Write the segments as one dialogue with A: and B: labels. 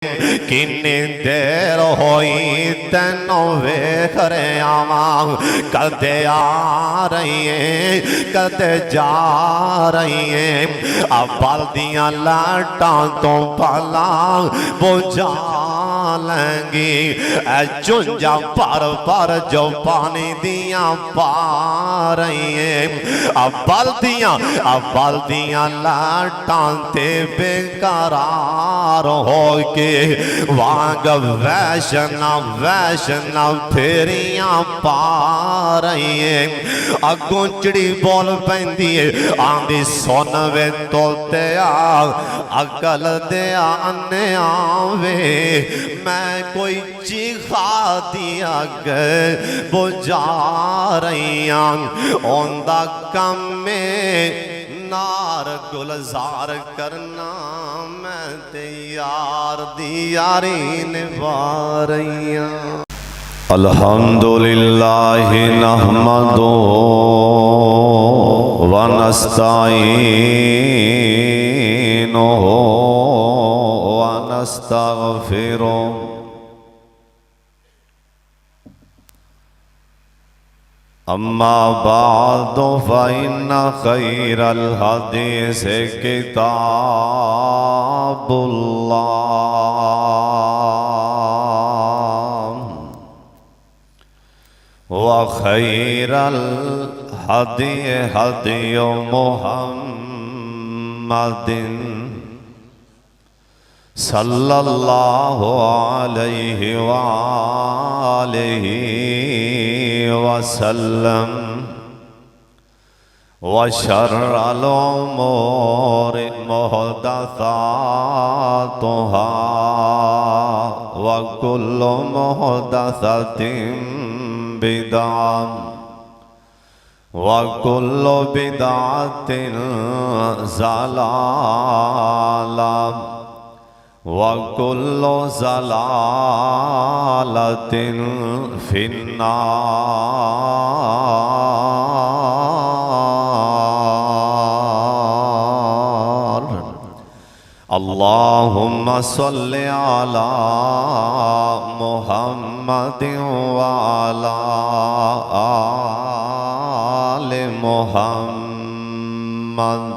A: किन्नी देर होई तैनों वेख रहा वां, कदे आ रही है कदे जा रही है। अब बलदियां लाटां तो भला बुझा लेंगी, चुंजा पर पर जो पानी दियां पा रही है। अब बलदियां लाटां ते बेकरार हो के वांग वैष्णव फेरियां पा रही है। अगों चिड़ी बोल पैंदी है आंदी सुन वे तोतिया अकल दे आने आवे, मैं कोई चीखा दिया गए बुझा रही ओंदा कम में नार गुलजार करना, मैं ते यार दी यारी निभा रही हूं। अल्हम्दुलिल्लाहि नहमदु व नस्तईनुहु व नस्तगफिरुह। अम्मा बादो फ़इन्ना खैरल हदीस किताबुल्लाह व खैरल हदी हदी मुहम्मदिन सल्लल्लाहु अलैहि वालिहि वसल्लम। व शर्रल उमूरि मुहदसातुहा व कुल्लु मुहदसतिन बिदअह व कुल्लु बिदअतिन ज़लालह व कुल्लु ज़लालतिन फिन्नार। अल्लाहुम्मा सल्लि अला मुहम्मदिन व अला आलि मुहम्मद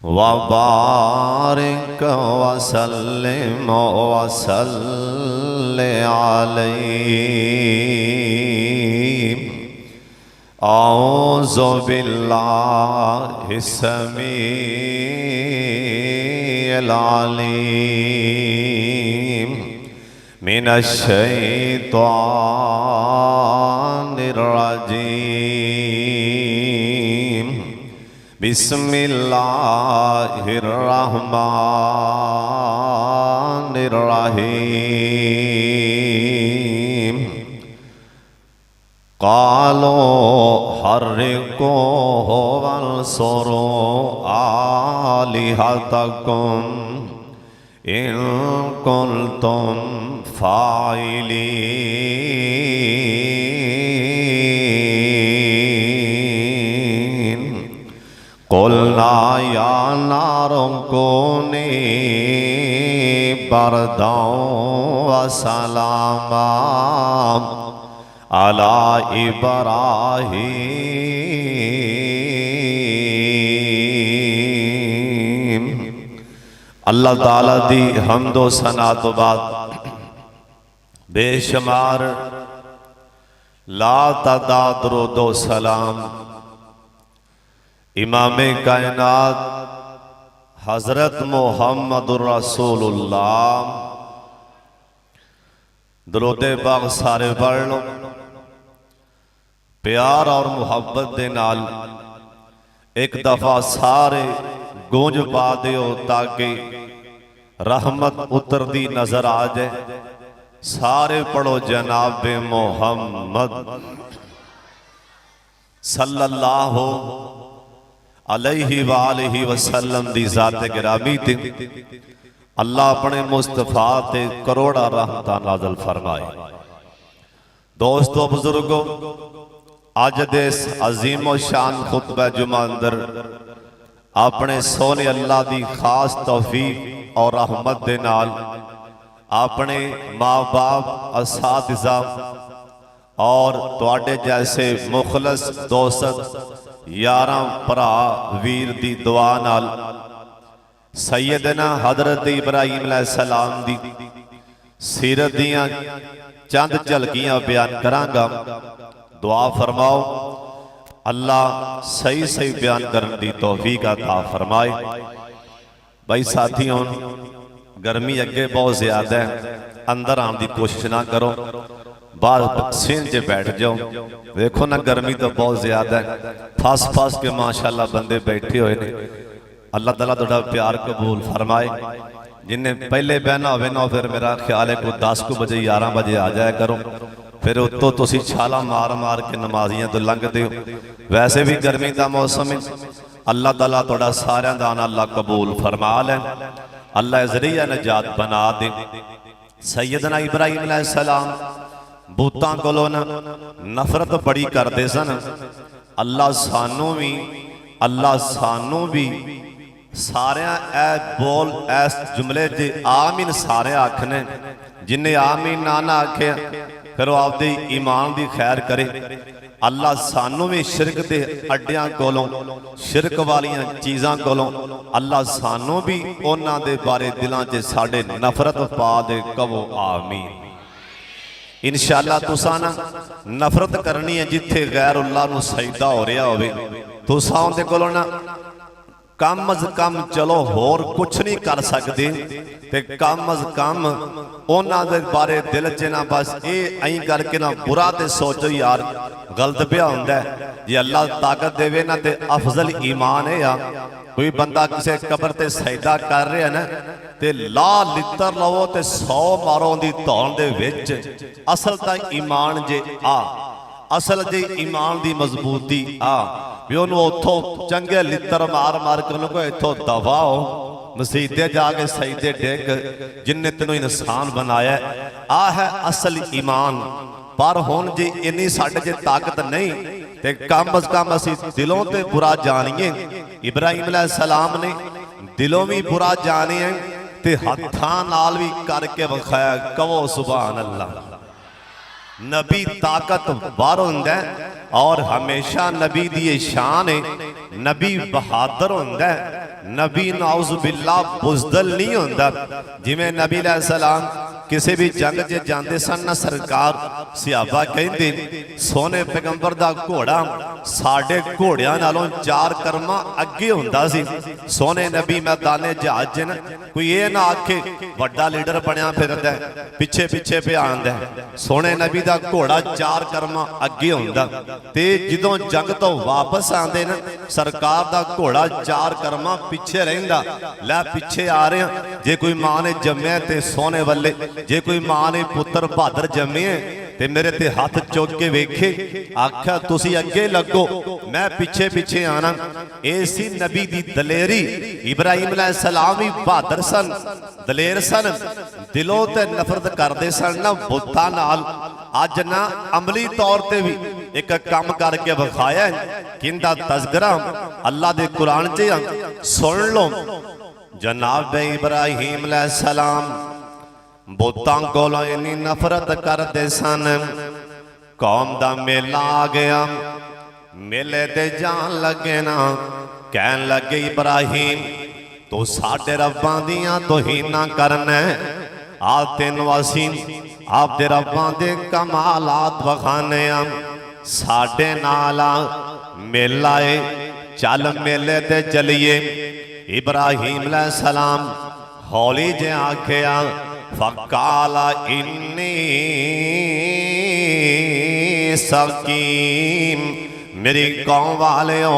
A: व बारिक वसल्लिम वसल्लि अलैहि। औज़ु बिल्लाहि समीइल अलीम मिनश शैतानिर रजीम। बिस्मिल्लाहिर्रहमानिर्रहीम। क़ालू हर्रिक़ूहु वंसुरू आलिहतकुम इन कुंतुम फ़ाइलीन। क़ुलना या नारु कूनी बरदन व सलामन अला इब्राहीम। अल्लाह ताला दी हम्दो सना तो बाद बेशुमार ला तादाद दरूदो सलाम इमामे कायनात हजरत मुहम्मदुर रसूलुल्लाह। दरूदे पाक सारे पढ़ लो प्यार और मुहब्बत दे नाल एक दफा सारे गूंज पा दिओ ताकि रहमत उतरदी नजर आ जाए। सारे पढ़ो जनाबे मोहम्मद सल्लल्लाहु अलैहि वालिहि वसल्लम दी ज़ात गिरामी ते अल्लाह अपने मुस्तफा ते करोड़ा रहमतां नाज़िल फरमाए। दोस्तों बुजुर्गो, अज दे अजीम शान खुतबा जुमा अंदर अपने सोने अल्लाह की खास तौफीक और रहमत दे नाल अपने माँ बाप असातिज़ा और तुहाडे जैसे मुखलस दोस्त यारां भरा वीर दी दुआ नाल सैयदना हज़रत इब्राहीम अलैहिस्सलाम दी सीरत दियां चंद झलकियां बयान करांगा। दुआ फरमाओ अल्लाह सही सही बयान करने की तौफीक अता फरमाए। भाई साथियों, गर्मी अगे बहुत ज़्यादा है, अंदर आने की कोशिश ना करो, बाहर सीन च बैठ जाओ। देखो ना गर्मी तो बहुत ज़्यादा है, फस फस के माशाअल्लाह बंदे बैठे हुए ने। अल्लाह ताला तुहाडा प्यार कबूल फरमाए। जिन्हें पहले बहना होवे ना फिर मेरा ख्याल है कोई 10 बजे 11 बजे आ जाया करो, फिर उत्तों तुसी छाला मार मार के नमाजियां तो लंघते हो। वैसे भी गर्मी का मौसम है, अल्लाह ताला तुहाडा सारियां दा अल्लाह कबूल फरमा लै, अल्लाह ज़रिया नजात बना दे। सैयदना इब्राहीम अलैहिस्सलाम बूतां कोलों नफरत बड़ी करते सन। अल्लाह सानू भी सारे बोल इस जुमले च आमीन सारे आखने। जिन्हें आमीन ना आखे फिर वो आपदे ईमान की खैर करे। अल्लाह सानू भी शिरक के अड्डियां कोलों, शिरक वालियां चीज़ां कोलों अल्लाह सानू भी उन्हां दे बारे दिलां च साडे नफरत पा दे। कवो आमीन। इंशाअल्लाह तुसां ना नफरत करनी है जिथे गैरुल्लाह नूं सजदा हो रहा होवे। तुसां उहदे कोलों ना कम अज कम चलो होर कुछ नहीं कर सकते, ते कम अज कम उन्हां दे बारे दिल च ना बस ये ऐं करके ना बुरा ते सोचो यार गलत पिया हुंदा है। जे अल्लाह ताकत देवे ना ते अफजल ईमान है। कोई बंदा किसी कबर ते सजदा कर रहा है ना ते ला लित्तर लवो ते 100 मारो दी धौन दे विच। असल तां ईमान जे असल जे ईमान दी मजबूती भी उन्होंने उतों चंगे लित्तर मार मार के उन्होंने इतों दफा हो मसीते जाके सजदे डिग जिन्हें तेनों इंसान बनाया। है असल ईमान। पर हुण जी इन्नी साडे च ताकत नहीं ते कम अज कम असीं दिलों ते बुरा जानिए। इब्राहीम अलैहिस्सलाम ने दिलों भी बुरा जानिए ते हत्थां नाल भी करके विखाया। कहो सुभान अल्लाह। नबी ताकत बाहर हुंदा और हमेशा नबी दी शान है। नबी बहादुर हुंदा, नबी नाउज़ बिल्ला बुज़दल नहीं हुंदा। जिवें नबी अलैहिस्सलाम किसी भी जंग च जाते सन ना सरकार सिहाबा कहते सोने पैगंबर दा घोड़ा साडे घोड़ियां नालों 4 कर्मा अगे हुंदा सी। सोने नबी मैदाने जहाज च ना कोई ये ना आखे वड्डा लीडर बनया फिरदा पिछे पिछे पे आंदा। सोने नबी दा घोड़ा 4 कर्मा अगे हुंदा ते जदों जंग तो वापस आंदे ना सरकार दा घोड़ा 4 कर्मा पिछे रहिंदा। लै पिछे आ रहे जे कोई मां ने जम्मिया ते सोने वाले, जे कोई मां ने पुत्र बहादुर जम्मे ते मेरे ते हाथ चुक के वेखे आख्या तुसी अगे लगो मैं पिछे पिछे आना। ऐसी नबी दी दलेरी। इब्राहीम अलैहिस्सलाम भी बहादुर सन, दलेर सन, दिलों ते नफरत करते सन ना बुतां नाल। अज ना अमली तौर ते भी एक काम करके विखाया किंदा तज़किरा अल्लाह दे कुरान च सुन लो। जनाब इब्राहीम अलैहिस्सलाम बुतां कोलों इन्नी नफरत करते सन। कौम दा मेला आ गया, मेले ते जान लगे ना कहन लगे इब्राहीम तू साडे रब्बां दियां तौहीनां करना। तेनों असीं आपदे रब्बां दे कमालात वखाने साडे नाल मेला है, चल मेले ते चलिए। इब्राहीम अलैहिस्सलाम हौली जे आखिया फकाला इन्नी सकीम। मेरी कौम वालेओ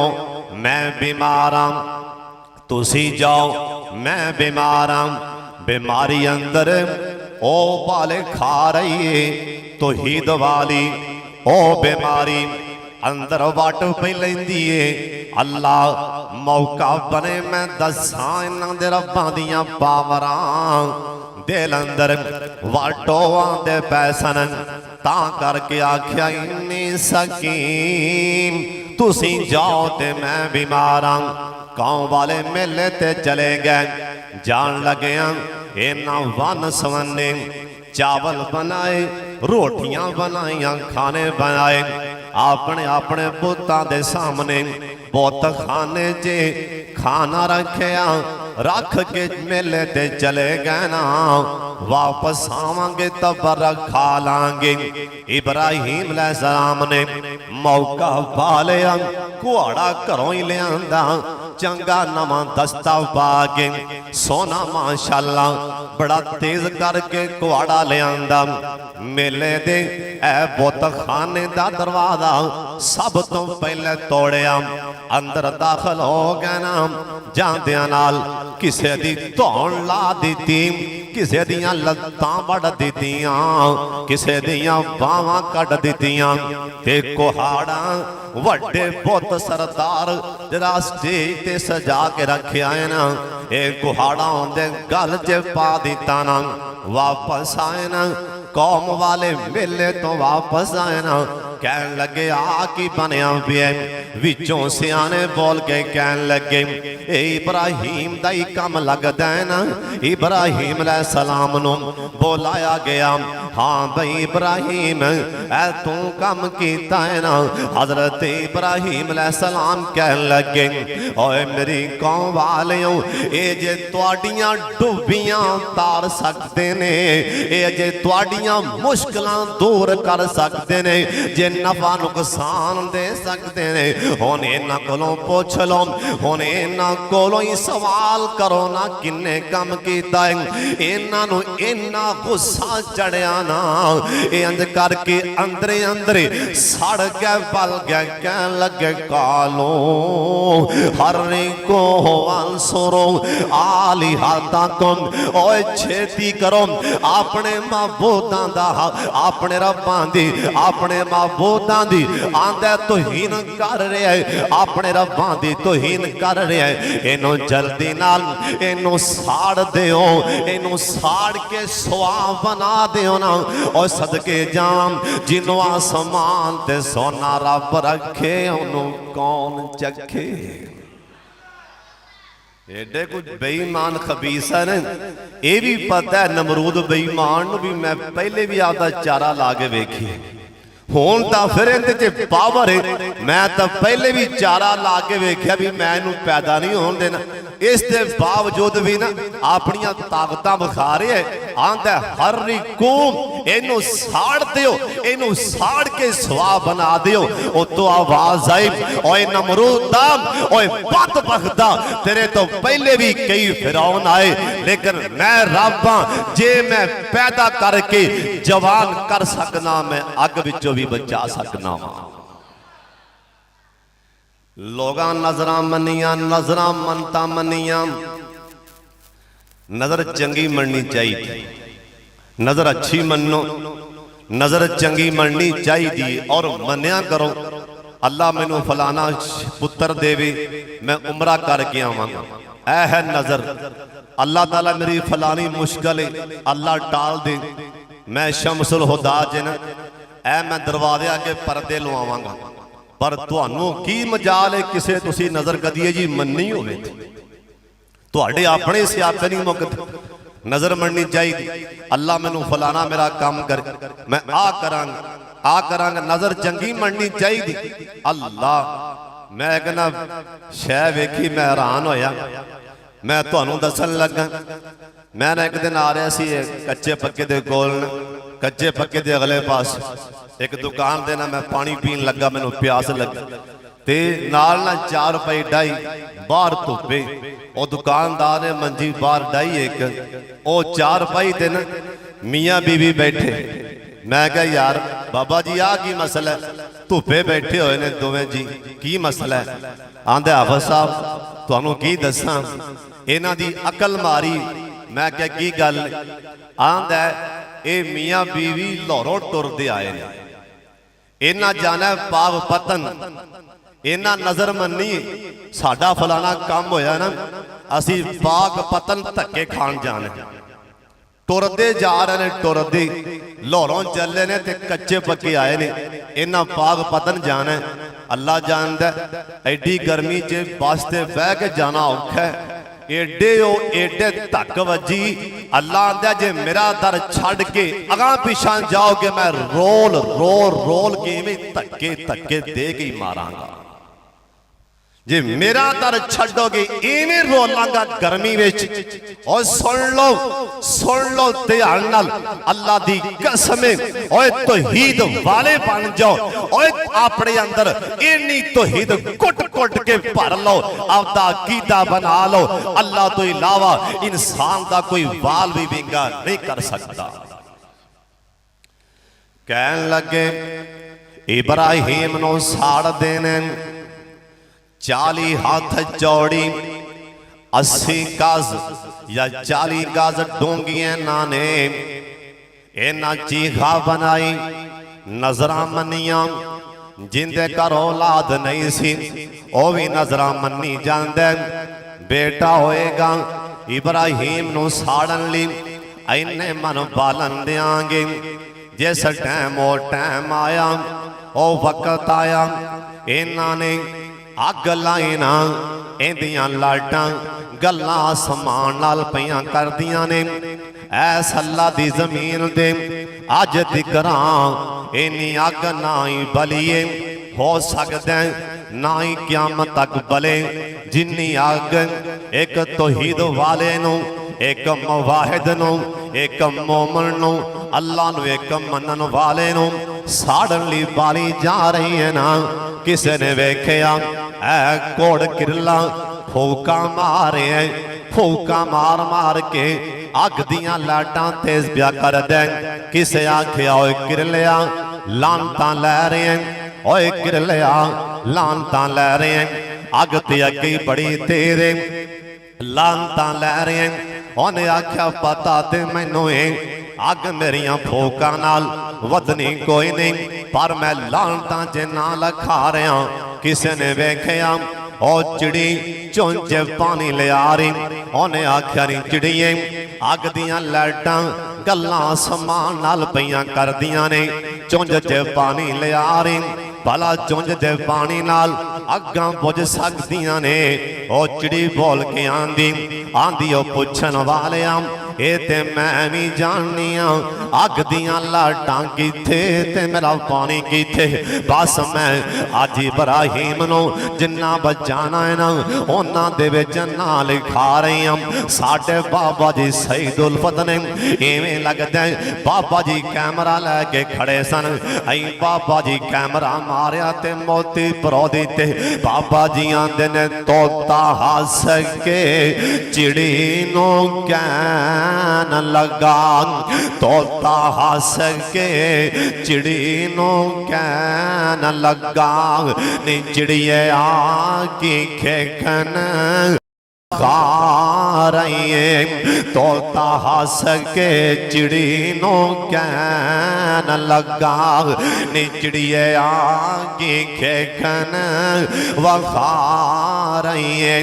A: मैं बीमार हाँ, तुसी जाओ मैं बीमार हाँ। बीमारी अंदर ओ वाले खा रही है तौहीद वाली ओ बीमारी अंदर वट पई लैंदी है। अल्लाह मौका बने मैं दसां इन्हां दे रब्बां दियां पावरां दिल अंदर वाटो आंदे पैसन। तां करके आख्या इन्नी सकीम तुसी जाओ ते मैं बीमार हाँ। गांव वाले मेले ते चले गए। जान लगिया इन्ना वन सवन्ने चावल बनाए, रोटियां बनाइया, खाने बनाए अपने अपने पुत्तां दे सामने। पुत खाने च खाना रखिया, रख के मेले ते चले गए ना। वापस आवांगे तब खा लांगे। इब्राहिम अलैहिस्सलाम ने मौका पा लिया, घोड़ा घरों ही लिया, चंगा नवा दस्ता पा के सोना माशाअल्लाह बड़ा तेज करके घोड़ा लिया। मेले दे ए बुत खाने दा दरवाजा सब तो पहले तोड़िया, अंदर दाखिल हो गए ना। जांदियां नाल किसे दी धौन ला दी, किसे दियां लत्तां वड़ दित्तियां, किसे दियां बावां कट दित्तियां। ते कुहाड़ा वड्डे बुत सरदार जरा स्टेज ते सजा के रखिया है ना, ये कुहाड़ा उनके गल च पा दिता ना। वापस आए ना, कौम वाले मेले तो वापस आए ना। कहन लगे आ की बनया पिया। विचों सियाने बोल के कहन लगे ए इब्राहिम दा ही कम लगदा है ना। इब्राहिम अलैहिस्सलाम नु बुलाया गया। हाँ भाई इब्राहिम ऐ तू कम कीता है ना। हजरत इब्राहिम अलैहिस्सलाम कहन लगे ओए मेरी कौम वालियों, ये जे तुहाडियां डुबियां तार सकते ने, ये जे तुहाडियां मुश्किलां दूर कर सकते ने, जे नफा नुकसान दे सकते ने। हुण इन्हां कोलों पुछ लो, हुण इन्हां कोलों ही सवाल करो ना किन्ने कम कीता है। इन्हां नूं इन्ना गुस्सा चढ़िया ना, ये अंज करके अंदरे अंदरे सड़ गए, बल गए। कहन लगे कालो हरि को अंसुरो आलिहातकुम, ओए छेती करो अपने माबूदां दा, अपने रब्बां दी, अपने माबूदां दी आंदा तौहीन कर रहा है, अपने रब्बां दी तौहीन कर रहा है। इनू जल्दी नाल इनू साड़ दिओ, इनू साड़ के सुआ बना दिओ ना। और सदके जाम जिन्हों आसमान ते सोना रब रखे, उन्हों कौन चखे। एडे कुछ बेईमान खबीस है ना। ये भी पता है नमरूद बेईमान भी मैं पहले भी आपका चारा ला के वेखी, हुण तां फिर इहदे च पावर है। मैं तो पहले भी चारा ला के वेख्या भी मैं इनू पैदा नहीं होण देना। इस दे बावजूद भी ना अपनियां ताकतां विखा रहे है। आंदा हर कौम इनू साड़ दिओ, इनू साड़ के सुआ बना दिओ। उतो आवाज आई ओए नमरूदा, ओए बदबख्ता, तेरे तो पहले भी कई फिरौन आए, लेकिन मैं रब हां, जे मैं पैदा करके जवान कर सकना, मैं अग विचों भी बचा सकना वा। लोगां नजरां मनियां, नजरां मनता मनियां। नजर चंगी मननी चाहिए, नजर अच्छी मनो, नजर चंगी मननी चाहिए। और मनिया करो अल्लाह मैनू फलाना पुत्र देवे, मैं उमरा करके आवांगा। ऐ है नजर, अल्लाह ताला मेरी फलानी मुश्किल अल्लाह टाल दे, मैं शमसुल हुदा जिन ऐ मैं दरवाजे आगे परदे लवावांगा। पर तुहानू की मजाल है किसे तुसी नजर कदिए जी मन्नी होवे, तुहाडे अपने सियापे नहीं मुकदे। नजर मननी चाहिए। अल्लाह मैनू फलाना मेरा काम कर, मैं आ करांगा, आ करांगा। नजर चंगी मननी चाहिए। अल्लाह मैं कहना शह वेखी मैं हैरान होया। मैं तुहानू दसन लगा, मैं ना एक दिन आ रहा सी कच्चे पक्के दे कोल, कच्चे पक्के दे अगले पास एक दुकान दे ना मैं पानी पीन लगा, मैनू प्यास लगी ते नाल ना 4 रुपए डाई बाहर धुप्पे। वो दुकानदार ने मंजी बाहर डाई एक, वो 4 रुपए ते ना मियाँ बीवी बैठे। मैं कहा यार बाबा जी आ की मसला है, धुप्पे बैठे हुए ने दोवें जी, की मसला है? आंदे हाफिज साहब तुहानू की दसां, इन्हां दी अकल मारी। मैं क्या की गल? आंदा ये मियाँ बीवी लाहौरों टुरदे आए ने, इन्हां जाना पाग पतन, इन्हां नजर मन्नी साडा फलाना काम होया ना, असी पाग पतन धक्के खान जाने। टुरदे जा रहे ने, टुरदे लाहौरों चले ने ते कच्चे पक्के आए ने, इन्हां पाग पतन जाना। अल्लाह जानदा एडी गर्मी च बस ते बह के जाना औखा है। एडे धक वजी। अल्लाह आंदा जे मेरा दर छड़ के अगां पिछां जाओगे मैं रोल रोल रोल के इवें धक्के धक्के दे के ही मारांगा। जे मेरा दर छड़ोगे इवें रोलांगा गर्मी विच। और सुन लो ध्यान नाल अल्लाह दी कसम ओए तौहीद वाले बन जाओ। ओए अपने अंदर इन्नी तौहीद कुट कुट के भर लो, आपदा अकीदा बना लो। अल्लाह तो इलावा इंसान का कोई वाल भी विंगा नहीं कर सकता। कहन लगे इब्राहिम नूं साड़ देने 40 हाथ चौड़ी 80 गज या 40 गज डूंगियां नाने इन्हां चीखा बनाई नजरा मनिया। जिंदे घर औलाद नहीं सी वह भी नजरा मनी जांदे। बेटा होएगा इब्राहिम नूं साड़न लई इन्ने मन बालन देंगे। जिस टाइम वो टाइम आया वो वक्त आया इन्हां ने अग लाई ना इंदियां लाटां गल्लां आसमान नाल पईयां करदियां ने। ऐस अल्लाह दी जमीन दे अज तिकरां इन्नी अग ना ही बलिए हो सकदा ना ही क़यामत तक बले जिन्नी अग एक तौहीद वाले नूं एक मुवाहिद नूं एक मोमन नूं अल्लाह नूं एक मनन वाले नूं साड़न लई बाली जा रही है ना। किसी ने वेख्या ऐ घोड़ किरला फूका मारे फूका मार मार के अग दियां लाटां तेज ब्या कर दे। किसे आख्या ओए किरलिया लानतां लै रहे हैं, ओए किरलिया लानतां लै रहे हैं। अग ते अगे बड़ी तेरे लानतां लै रहे हैं। उन्हें आख्या पता ते मैनू है अग मेरिया फूका नाल वधनी कोई नहीं, पर मैं लानतां च ना लखा रहा। किसी ने वेख्या ओ चिड़ी चुंझ पानी लिया रही। उन्हें आख्या नहीं चिड़िए अग दियां लाइटां गल्लां आसमान नाल पईयां करदियां ने। चुंझ च पानी लिया रही भला चुंझ दे पानी नाल अग्गां बुझ सकदियां ने। ओ चिड़ी बोल के आंदी आंदी ओ पुछन वालियां ए ते मैं भी जाननी अग दियां लाटां किथे ते मेरा पानी किथे। बस मैं अज इब्राहिम नूं जिन्ना बचाना है ना उन्हां दे विच ना लिखा रही हूं। साडे बाबा जी सईद उल्फत ने इवें लगदा बाबा जी कैमरा लैके खड़े सन। अई बाबा जी कैमरा मारिया ते मोती परो दिते। बाबा जी आंदे ने तोता हस के चिड़ी नूं कहन लगा। तोता हस के चिड़ी नूं कहन लगा नी चिड़िए आकी खेखन खा रही है। तोता हस के चिड़ी नूं कहन लगा नी चिड़िए आकी खेखन वखा रही है।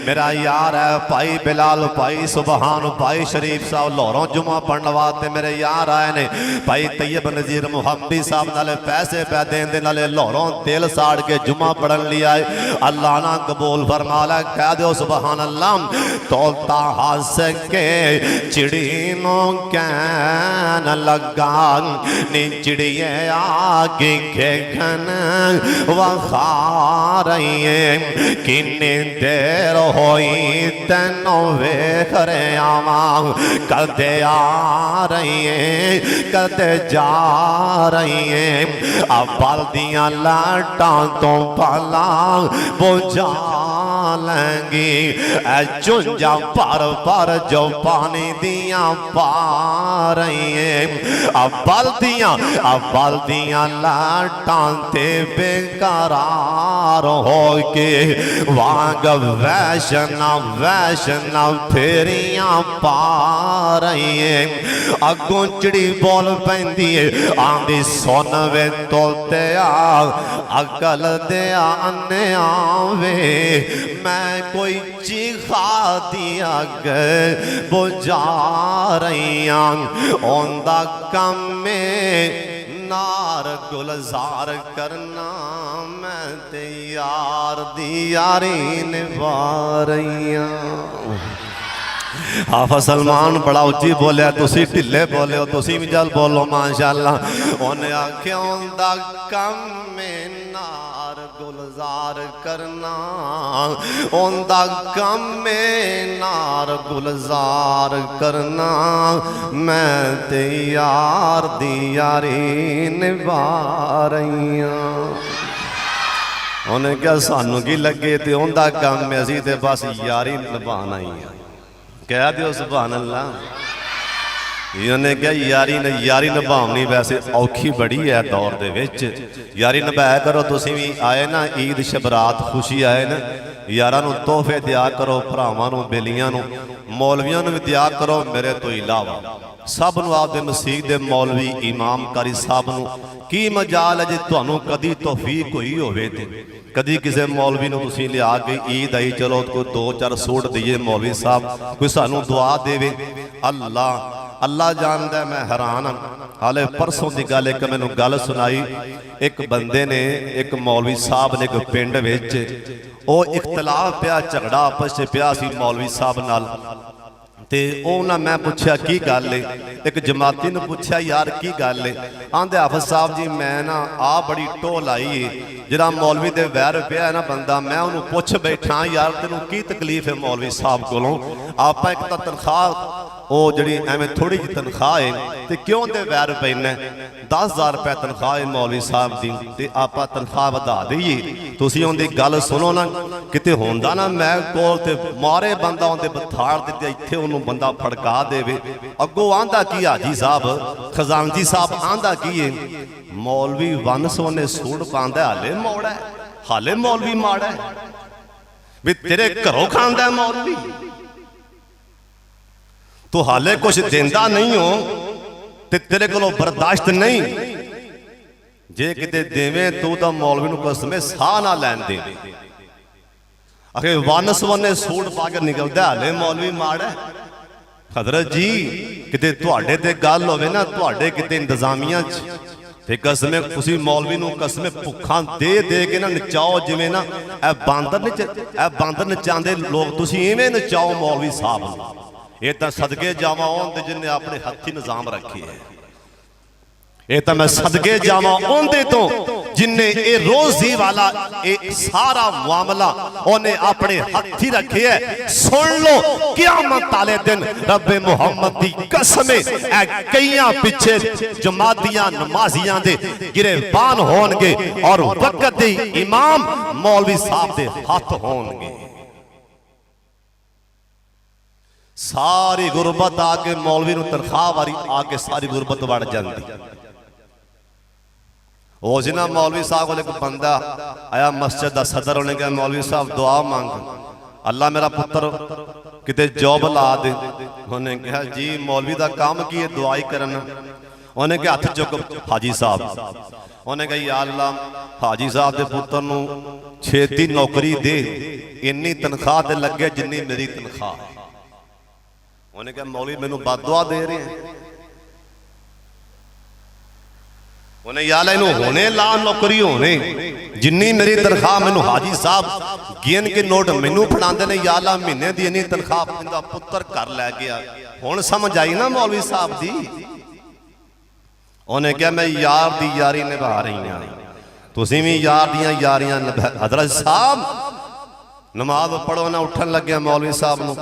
A: मेरा यार है भाई बिलाल भाई सुबहान भाई शरीफ साहब लाहौरों जुमा पढ़ने वास्ते मेरे यार आए ने। भाई तैयब नज़ीर मुहम्मदी साहब नाले पैसे पै देन दे नाले लाहौरों दिल साड़ के जुमा पढ़न लिया है। अल्लाह ना कबूल फरमा लै कह दो सुबहान अल्लाह। तोता हस के चिड़ी नूं कहन लगा नी चिड़िए आगे खेखन वखा रही है। किन्नी देर होई तैनों वेख रहा कदे आ रही है कदे जा रही है। अब बल दियां लाटां तो भला बुझा लेंगी चुंझा पर पर जो पानी दियां पा रही है। अब बल्दियां लाटां ते बेकरार हो के वांग वैष्णव फेरियां पा रही है। अगों चिड़ी बोल पैंदी है आंदी सुन वे तोते अकल दे आने आवे मैं कोई चीखा दिया बुझा रही ओंदा कम में नार गुलजार करना, मैं ते यार दी यारी निभा रही हां। हाफिज़ सलमान बड़ा उच्ची बोलिया, तुसी ढिले बोले हो, तुसी भी जल बोलो माशाअल्लाह। उन्हें आख्या उनदा कम में नार गुलजार करना, उनदा कम में नार गुलजार करना, मैं ते यार दी यारी निभा रही हां। उन्हें क्या सानू की लगे तो उनका काम है, असी तो बस यारी निभाना ही है। कह दियो सुभान अल्लाह। उन्हें क्या यारी निभावनी वैसे औखी बड़ी है दौर दे विच। यारी निभाया करो। तुसीं भी आए ना ईद शबरात खुशी आए ना, यारां नूं तोहफे दिया करो, भरावां नूं बेलियां नूं, मौलवियां नूं भी दिया करो। मेरे तो इलावा सब नूं आपदे मसीह दे मौलवी इमाम कारी साहब नूं की मजाल है जे तुहानूं कदी तौफीक होई होवे ते कदी किसी मौलवी नूं तुसीं लिया के ईद आई चलो कोई 2-4 सूट दईए मौलवी साहब, कोई सानूं दुआ देवे। अल्लाह अल्लाह जानदा, मैं हैरान हाँ। हाले परसों की गल एक मैनूं गल सुनाई, एक बंदे ने एक मौलवी साहब ने एक पिंड विच वो इख्तलाफ पिया, झगड़ा आपस च पिया सी मौलवी साहब नाल। ते ना मैं पूछा की गल है, एक जमाती ने पूछा यार की गल है। आंदे हाफिज़ साहब जी मैं ना आ बड़ी ढोल आई है, जरा मौलवी दे वैर पिया है ना बंदा, मैं उन्होंने पुछ बैठा यार तेनों की तकलीफ है मौलवी साहब कोलों। आप एक तो तनख्वाह वो जी एवं थोड़ी जी तनख्वाह है तो क्यों दे वैर पैना, 10,000 रुपये तनख्वाह है मौलवी साहब की, तो आप तनख्वाह वधा दईए। तुसीं उनकी गल सुनो ना, किते होंदा ना मैं कोल ते मारे बंदा उनके बथाड़ दिते, इत्थे उन्होंने बंदा फड़का देवे। अगों आंदा की हाजी साहब खजानजी साहब आंदा की है, मौलवी वन सोने सूट पांदा हाले मौड़ा है, हाले मौलवी माड़ा है भी तेरे घरों खांदा है मौलवी, तू हाले कुछ देंदा नहीं हो ते तेरे को बर्दाश्त नहीं, जे किते देवें तू तो मौलवी नूं कसमे साह ना लैन दे। आखे वन सवने सूट पा के निकलदा हाले मौलवी माड़ा है। हजरत जी किते तुहाडे ते गल होवे ना, तुहाडे किते इंतजामिया ते कसमे तुसी मौलवी नूं कसमे भुखा दे दे के ना नचाओ, जिवें ना ए बांदर नचांदे लोग, तुसी इवें नचाओ मौलवी साहब। ये तो सदके जावा उनते जिन्हें अपने हथी निजाम रखे है, ये तो मैं सदके जावा उनते तो जिन्हें ये रोजी वाला ये सारा मामला उन्हें अपने हथी रखे है। सुन लो क़यामत वाले दिन रब्बे मुहम्मद दी कसम है कईयां पिछे जमातियां नमाजियां दे गिरबान होणगे और वक्त दे इमाम मौलवी साहब दे हाथ होणगे। सारी गुरबत आके मौलवी नूं तनख्वाह वारी आके सारी गुरबत वड़ जाती। उस ना मौलवी साहब को एक बंदा आया मस्जिद का सदर, उन्हें कहा मौलवी साहब दुआ मांग, अल्लाह मेरा पुत्र किते जॉब ला दे। उन्हें कहा जी मौलवी का काम की है दुआई करना। उन्हें कहा हथ चुक हाजी साहब। उन्हें कहा या अल्लाह हाजी साहब के पुत्र नूं छेती नौकरी दे, इन्नी तनख्वाह ते लगे जिन्नी मेरी तनख्वाह है। उन्हें कहा मौलवी मैनू बददुआ दे रहे हैं। उन्हें यार इनू होने ला नौकरी होने जिन्नी मेरी तनख्वाह, मैनू हाजी साहब गिन के नोट मैनू फड़ाते ने, या अल्लाह महीने की इन्नी तनख्वाह अपना पुत्र घर लै गया। हुण समझ आई ना मौलवी साहब दी। उन्हें कहा मैं यार दी यारी निभा रही हाँ, तुसीं भी यार दियां यारियां निभा। हजरत साहब नमाज पढ़ो ना, उठन लगे मौलवी साहब नूं,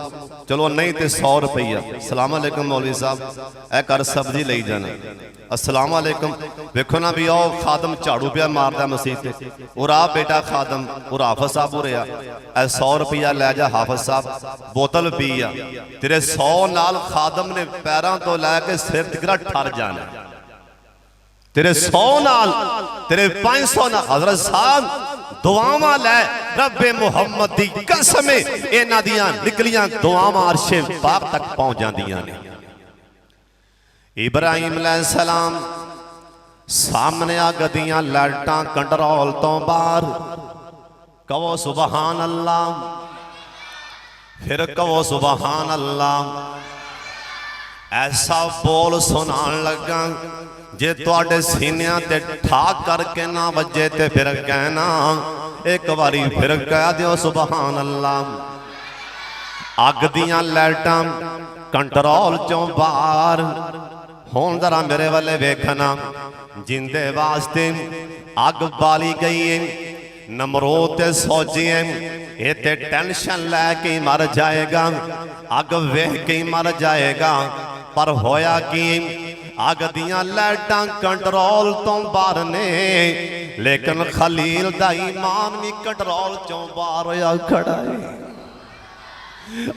A: चलो नहीं तो 100 रुपया। अस्सलाम वालेकुम मौलवी साहब, ए कर सब्जी ले जाना। अस्सलाम वालेकुम। वेखो ना भी आओ खादम झाड़ू पिया मारदा मसीह ते, और आ बेटा खादम और हाफिज़ साहब हो रहा ए 100 रुपया लै जा हाफिज़ साहब, बोतल पी आ। तेरे 100 नाल खादम ने पैरों तो लैके सिर तक ठर जाना, तेरे 100 नाल तेरे 500 नाल। हजरत साहब दुआवां लै रब्बे मुहम्मद दी कसम इन्हां दियां निकलियां दुआवां अर्शे पाक तक पहुंच जांदियां ने। इब्राहिम अलैहिस्सलाम सामने आ गदियां लाइटां कंट्रोल तो बाहर, कहो सुबहान अल्लाह, फिर कहो सुबहान अल्लाह। ऐसा बोल सुनान लगा जे तुहाडे सीनियां ते ठा करके ना वजे ते फिर कहना एक बारी फिर कह दिओ सुभान अल्लाह। अग दियां लाइटां कंट्रोल चों बाहर हुण जरा मेरे वाले वेखना, जिंदे वास्ते अग बाली गई है, नमरूद ते सोची है ये ते टेंशन लैके मर जाएगा, अग वेख के मर जाएगा। पर होया कि अग दियां लाइटां कंट्रोल तो बाहर ने, लेकिन खलील दा ईमान भी कंट्रोल चों बाहर होया खड़ा है।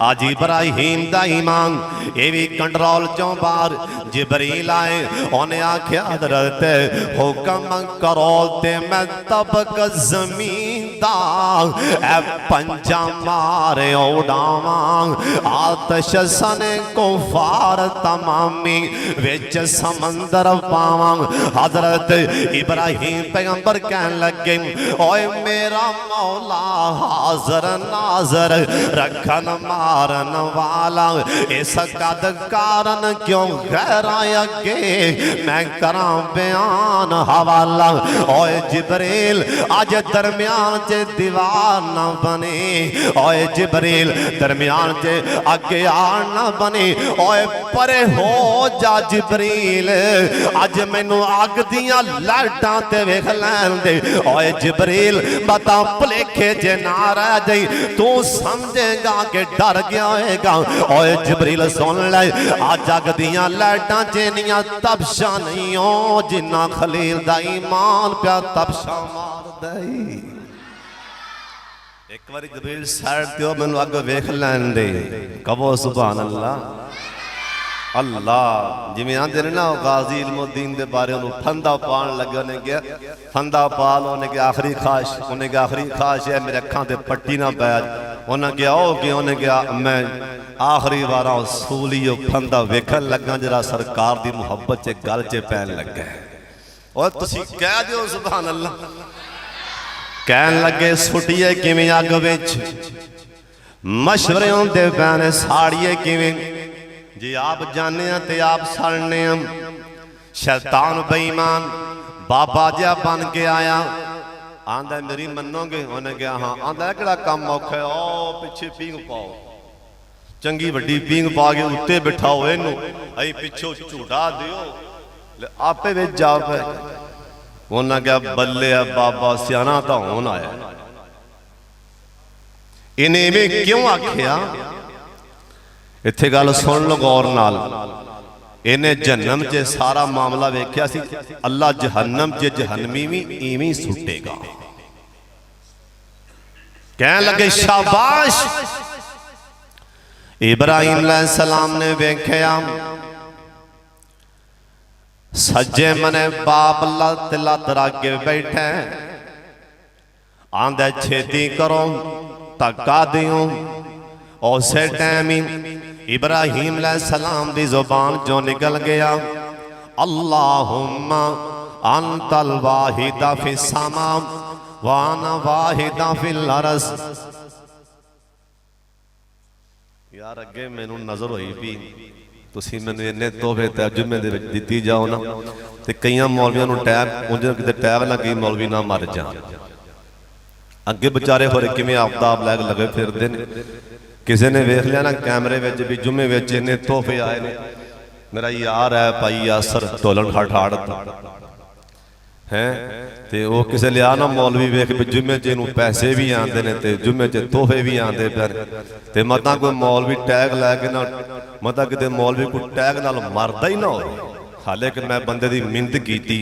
A: आज इब्राहिम दा ईमान ये भी कंट्रोल चों बाहर। जिबरील आए उन्हें आख्या हजरत हुक्म करो ते मैं तबक जमीन दा पंजा मारे उड़ावा, आतश सने को फार तमामी विच समंदर पावा। हजरत इब्राहिम पैगंबर कहन लगे ओए मेरा मौला हाजर नाजर रखन मारन वाला, इस कद कारण क्यों गैरा अगे मैं करा बयान हवाला। ओए जिबरील अज दरम्यान च दीवार न बने, ओए जिबरील दरम्यान च अगे आड़ न बने, ओए परे हो जा जिबरील अज मैनू अग दियां लाइटां ते वेख लैन दे। ओए जिबरील बता भुलेखे जे ना रह जाई, तू समझेगा कि डर गया होगा। ओए जिबरील सुन ले अज अग दियां लाइटां चेनियां तबशा नहीं हो जिन्ना खलील दा ईमान प्या तबशा मार दे। एक बार जिबरील साइड ते मैनू अग वेख लैन दे, कहो सुभान अल्लाह। अल्लाह जिमें आते ने ना गाजी इल्मुद्दीन के बारे उन्होंने फंदा पान लगे, उन्हें क्या फंदा पा लो, उन्हें क्या आखिरी ख्वाहिश, उन्हें क्या आखिरी ख्वाहिश है मेरे अखा से पट्टी ना पै। उन्हें क्या हो गया, उन्हें क्या मैं आखिरी बार सूली फंदा वेखन लगा जरा सरकार की मुहब्बत च गल च पैन लगा। और तुसी कह दो सुभान अल्लाह। कहन लगे सुटिए किवें अग विच, मशवरे होंदे पैने साड़िए किवें, जे आप जाने ते आप सड़ने। शैतान बेईमान बाबा जिहा बन के आया, आंदा मेरी मनोगे, उन्हें कहा हाँ। आंदा किहड़ा काम औखा है, ओ पिछे पींग पाओ, चंगी वड्डी पींग पा के उत्ते बिठाओ इनू, अई पिछों झूटा दिओ आपे विच जा पे। उन्हें कहा बल्ले आ बाबा सियाना तो होन आया। इन्हें इवें क्यों आखिया, इत्थे गल सुन लो गौर नाल। इन्हें जहन्नम च सारा मामला वेख्या सी, अल्लाह जहन्नम च जहन्नमी भी इवें सुटेगा। कहन लगे शाबाश। इब्राहिम अलैहिस्सलाम ने वेख्या सज्जे मने बाप लत लत रागे बैठे, आंदे छेती करो धक्का दियो। उसे टाइम ही इब्राहिम अलैहिस्सलाम दी जुबान जो निकल गया अल्लाहुम्मा अंतल वाहिदा फिस समा व अना वाहिदा फिल अर्ज़। यार अगे मैनू नजर हुई भी तुसी मैनू इन्ने तोहफे तर्जुमे दे विच दित्ती जाओ ना, ते कई मौलवियों नू टैब उंज किते टैब ना कई मौलवी ना मर जाण। अगे बेचारे होरे किवें आपदाब लैके लगे फिरदे ने। किसी ने वेख लिया ना कैमरे में भी जुमे में इन्ने तोहफे आए ने। मेरा यार है भाई यासर ढोलन हठाड़ है, तो वह किसी लिया ना मौलवी वेख भी जुमे च इनू पैसे भी आते हैं तो जुमे च तोहफे भी आते पे। तो मता कोई मौलवी टैग लैके ना, मता कि मौलवी कोई टैग नाल मरदा ही ना हो। हाले कि मैं बंदे की मिन्नत की,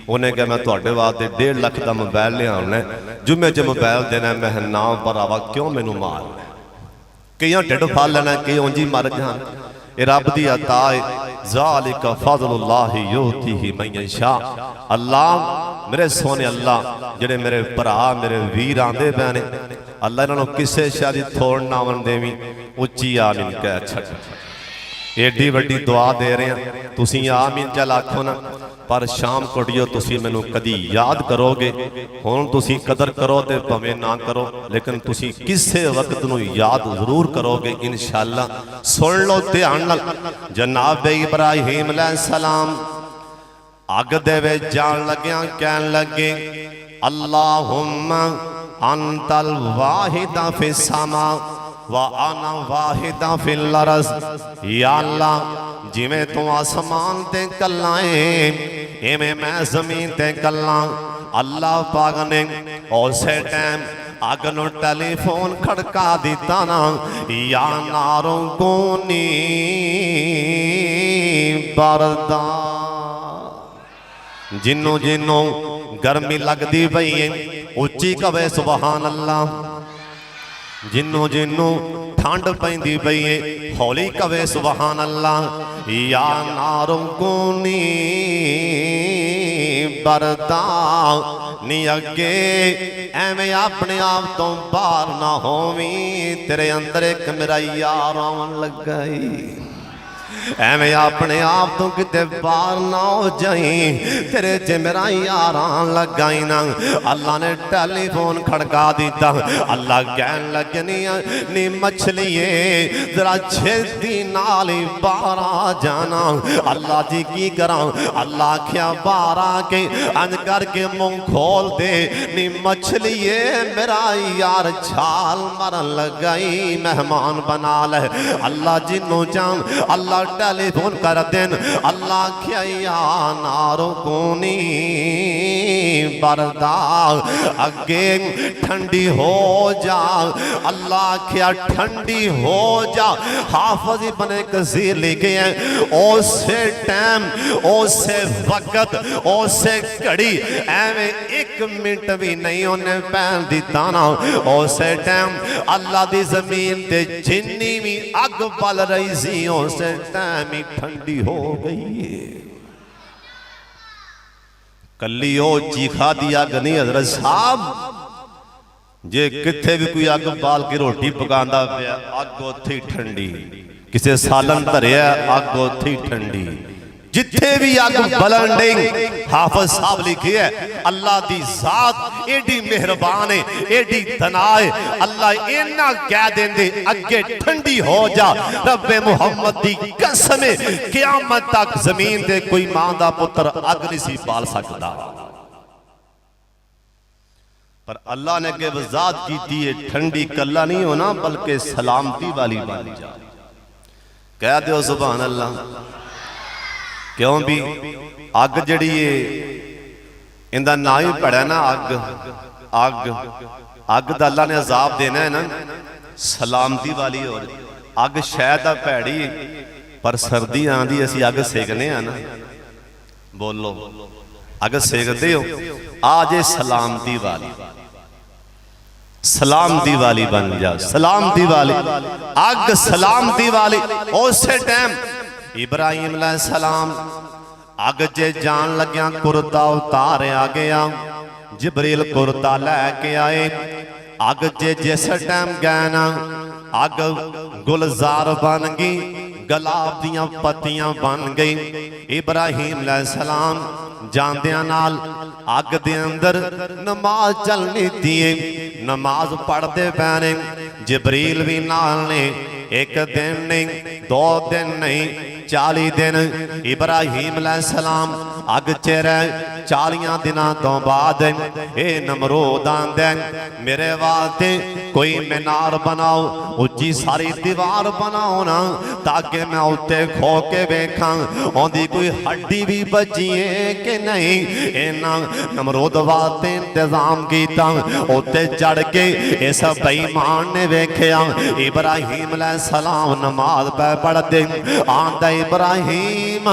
A: उन्हें कहा मैं तुहाडे वास्ते 1.5 लाख का मोबाइल लिया, जुमे च मोबाइल देना। मैं ना भरावा क्यों मैनू मार, कई ढिड फल लेना, कई उंज ही मर जान। ये रब की अता है, ज़ालिका फ़ज़लुल्लाहि युतीही मन यशा। अल्लाह मेरे सोने अल्लाह जेडे मेरे भरा मेरे वीर आंदे पे ने, अल्लाह इन्होंने किसी शादी थोड़ ना आवन देवी। उच्ची आमीन कह छड़। एडी वड्डी दुआ दे रहे हैं, तुसी आमीन चल आखो ना, पर शाम कोटियो तुसी मैनू कदी याद करोगे। हुण तुसी कदर करो ते भावें ना करो, लेकिन तुसी किसे वक्त नू याद जरूर करोगे इंशाअल्लाह। सुन लो ध्यान नाल। जनाब इब्राहिम अलैहिस्सलाम अग दे विच जान लग्या कहन लगे अल्लाहुम्मा अंतल वाहिदा फिस समा व अना वाहिदा फिल अर्ज़। या अल्लाह जिवें तू आसमान ते कल्ला है इवें मैं जमीन ते कल्ला। अल्लाह पाक ने उसे टाइम अग नूं टेलीफोन खड़का दिता ना, या नारों कूनी बरदा। जिन्नों जिन्नों गर्मी लगती पई है उच्ची कवे सुबहान अल्लाह। जिन्नों जिन्नों ठंड पैंदी पई है हौली कवे सुबहान अल्लाह। या नारों कूनी बरदा। नी अगे एवें अपने आप तो बाहर ना होवी, तेरे अंदर एक मेरा यार आवन लगा एवें अपने आप तो किते बाहर ना हो जाई, तेरे च मेरा यार आन लगा ना। अल्लाह ने टेलीफोन खड़का दिता। अल्लाह कहन लगे नी मछलिए जरा छेती नाल ही बाहर आ जाना। अल्लाह जी की करा। अल्लाह आख्या बाहर आके अंज करके मुंह खोल दे। नी मछलिए मेरा यार छाल मारन लगाई, मेहमान बना ले। अल्लाह जिन्नों जान अल्लाह टेलीफोन कर देन। अल्लाह क्या या नारों कूनी बरदा। अगे ठंडी हो जा। अल्लाह क्या ठंडी हो जा। हाफिज इब्ने कसीर लिखे हैं उसे टाइम उसे वक्त उसे घड़ी एवें एक मिनट भी नहीं उन्हें पैन दिता ना। उसे टाइम अल्लाह दी जमीन ते जिन्नी भी अग बल रही सी उसे टाइम ही ठंडी हो गई है। कली ओ चीखा दी अग नहीं हजरत साहब, जे किथे भी कोई अग बाल के रोटी पकांदा पिया अग उत्थे ही ठंडी, किसे सालन धरिया अग उत्थे ही ठंडी, जिथे भी अग बलन दी। हाफिज साहब लिखे है अल्लाह दी जात एडी मेहरबान है एडी तना है। अल्लाह इन्ना कह देंदे अगे ठंडी हो जा। रब्बे मुहम्मद दी कसम है क़यामत तक जमीन ते कोई मां दा पुत्र अग नहीं सी बाल सकता, पर अल्लाह ने अगे वजात की है ठंडी कला नहीं होना बल्कि सलामती वाली बन जा। कह दो सुभान अल्लाह। क्यों भी अग जड़ी है इनका ना ही पड़ा ना अग अग अग दा अल्लाह ने अजाब देना है ना सलामती वाली। और अग शायद भैड़ी पर सर्दी आंदी असी अग सेकने ना। बोलो अग सेकते हो आज सलामती वाली, सलामती वाली बन जा। सलामती वाली अग सलामती वाली। उस टाइम इब्राहिम अलैहिस्सलाम अग जे जान लग्या कुर्ता उतारिया गया, जिबरील कुर्ता लैके आए। अग जे जिस टाइम गए ना अग गुलजार बन गई, गुलाब दियां पत्तियां बन गई। इब्राहिम अलैहिस्सलाम जांदियां नाल अग दे अंदर नमाज चलनी थी, नमाज पढ़ते पैने। जिबरील भी नाल ने, एक दिन नहीं दो दिन नहीं 40 दिन इब्राहिम अलैहिस्सलाम अग च रहे। 40 दिनों तो बाद ए नमरूद आंदा मेरे वास्ते कोई मीनार बनाओ, उच्ची सारी दीवार बनाओ ना ताकि मैं उत्ते खो के वेखा ओंदी कोई हड्डी भी बची है कि नहीं। इन्हां नमरूद वास्ते इंतजाम किया। उत्ते चढ़ के इस बेईमान ने वेख्या इब्राहिम अलैहिस्सलाम नमाज पै पढ़दे। आंदा इब्राहिम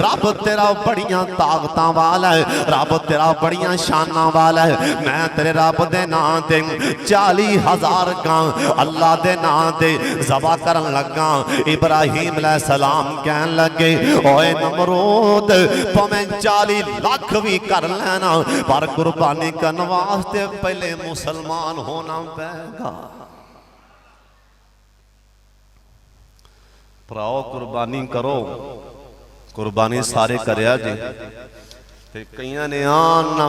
A: रब तेरा बड़ियां ताकतां वाला है, रब तेरा बड़ियां शानां वाला है। मैं तेरे रब दे नां ते 40,000 गां अल्लाह दे नां ते ज़बा करन लगा। इब्राहिम अलैहिस्सलाम कहन लगे ओए नमरूद भावें 40 लाख भी कर लेना पर कुर्बानी करने वास्ते पहले मुसलमान होना पेगा। भराओ कुर्बानी करो, कुर्बानी सारे करया जी। कई ने आना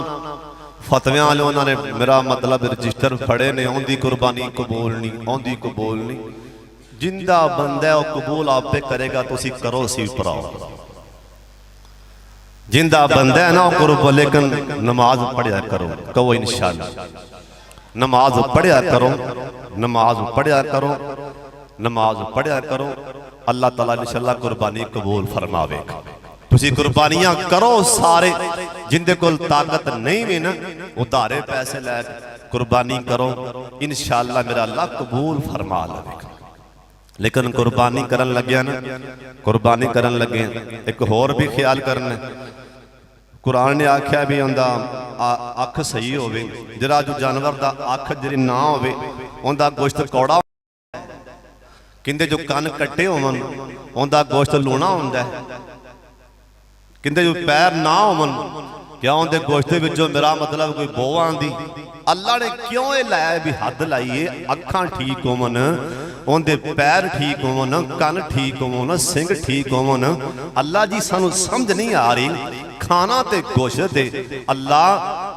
A: फतवियां वाले उन्होंने मेरा मतलब रजिस्टर फड़े ने आंदी कुर्बानी कबूल नहीं, आंदी कबूल नहीं। जिंदा बंदा है वह कबूल आपे करेगा, तुसी करो सी भराओ। जिंदा बंदा है ना करो, लेकिन नमाज पढ़िया करो। कहो इंशाअल्लाह नमाज पढ़िया करो, नमाज पढ़िया करो, नमाज पढ़िया करो। अल्लाह ताला इंशाअल्लाह कुर्बानी कबूल फरमावेगा। तुसी कुर्बानियां करो सारे, जिंदे कोल ताकत नहीं भी ना उधारे पैसे लैके कुर्बानी करो, इंशाअल्लाह मेरा अल्लाह कबूल फरमा लेगा। लेकिन कुर्बानी करन लगे ना, कुर्बानी करन लगे एक होर भी ख्याल करना। कुरान ने आख्या भी उनका अख सही होवे, जरा जो जानवर का अख जी ना होवे उनका गोश्त कौड़ा, कहते जो कन कट्टे होवन उनका गोश्त लूणा होंदा है, कहते जो पैर ना होवन क्या उनके गोश्त विचों मेरा मतलब कोई बो आंदी। अल्लाह ने क्यों ये लाया भी हद लाई है, अखां ठीक होवन, उनके पैर ठीक होवन, कन ठीक होवन, सिंग ठीक होवन। अल्लाह जी सानू समझ नहीं आ रही, खाना ते गोश्त दे अल्लाह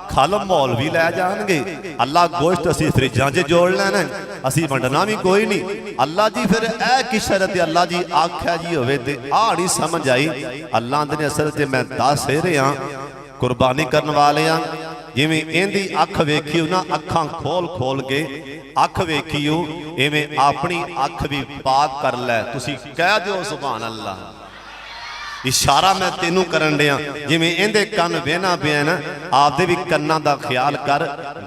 A: खल मौल भी लै जाएंगे, अल्लाह गोश्त असी फ्रिजां च जोड़ लेना, असी वंडना भी कोई नहीं। अल्लाह जी फिर ऐ कि शरत अल्लाह जी आख्या जी होवे ते आ नहीं समझ आई। अल्लाह ने असल च मैं दस रहा कुर्बानी करने वाले हैं, जिमें इहदी अख वेखी ना, अखां खोल खोल के अख वेखी इवें अपनी अख भी पाक कर लै। तुसी कह दो सुभान अल्लाह, इशारा मैं तेनू करन दिया, जिमें इहदे कन वेहना पिया ना, आपदे भी कन्नां दा ख्याल कर,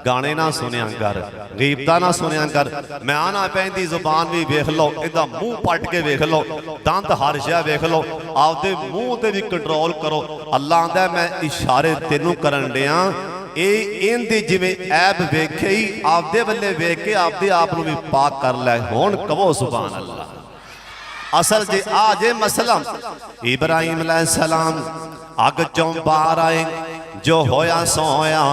A: गाने ना सुनिया कर, गीबतां ना सुनिया कर। मैं आना पैंदी जुबान भी वेख लो, इहदा मूँह पट के वेख लो, दंत हर शै वेख लो, आपदे मूँह ते भी कंट्रोल करो। अल्लाह आंदा मैं इशारे तेनू करन दिया, इहदी जिवें ऐब वेखे ही आपदे बल्ले वेख के आपदे आप नूं भी पाक कर लै। हुण कहो सुभान अल्लाह। असल जे आजे मसला इब्राहिम अलैहिस्सलाम अग चों बाहर आए, जो होया सो होया,